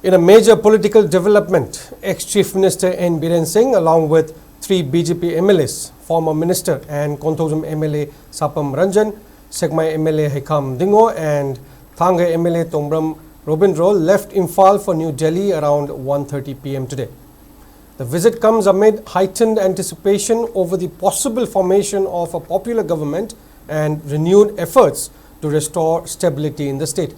In a major political development, ex-Chief Minister N. Biren Singh, along with 3 BJP MLAs, former Minister and Kontosum MLA Sapam Ranjan, Segmai MLA Hekam Dingo and Thanga MLA Tombram Robindro left Imphal for New Delhi around 1:30 p.m. today. The visit comes amid heightened anticipation over the possible formation of a popular government and renewed efforts to restore stability in the state.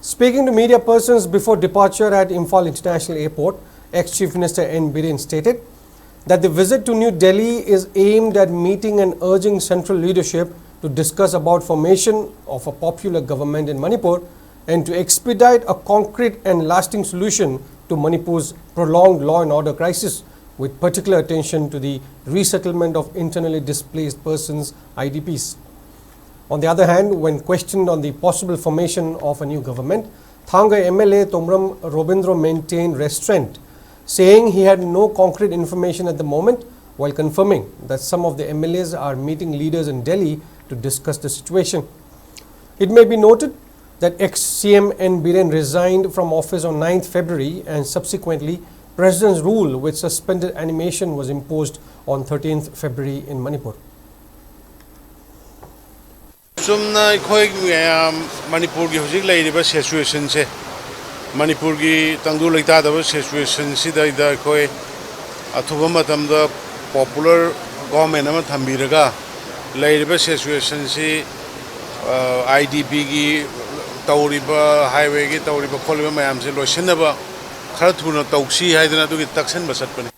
Speaking to media persons before departure at Imphal International Airport, ex-Chief Minister N. Biren stated that the visit to New Delhi is aimed at meeting and urging central leadership to discuss about formation of a popular government in Manipur and to expedite a concrete and lasting solution to Manipur's prolonged law and order crisis, with particular attention to the resettlement of internally displaced persons, IDPs. On the other hand, when questioned on the possible formation of a new government, Thanga MLA Tombram Robindro maintained restraint, saying he had no concrete information at the moment, while confirming that some of the MLAs are meeting leaders in Delhi to discuss the situation. It may be noted that ex-CM N. Biren resigned from office on 9th February and subsequently President's rule with suspended animation was imposed on 13th February in Manipur. Sumna khoi Manipur gi hojik leiriba situation se Manipur gi tangdu leita da situation si da khoi athuba matam da popular government ama thambiraga leiriba situation si IDP gi tawriba highway gi tawriba kholiba mayam se loisinaba khara thuna tawsi haidana du gi taksan basat pani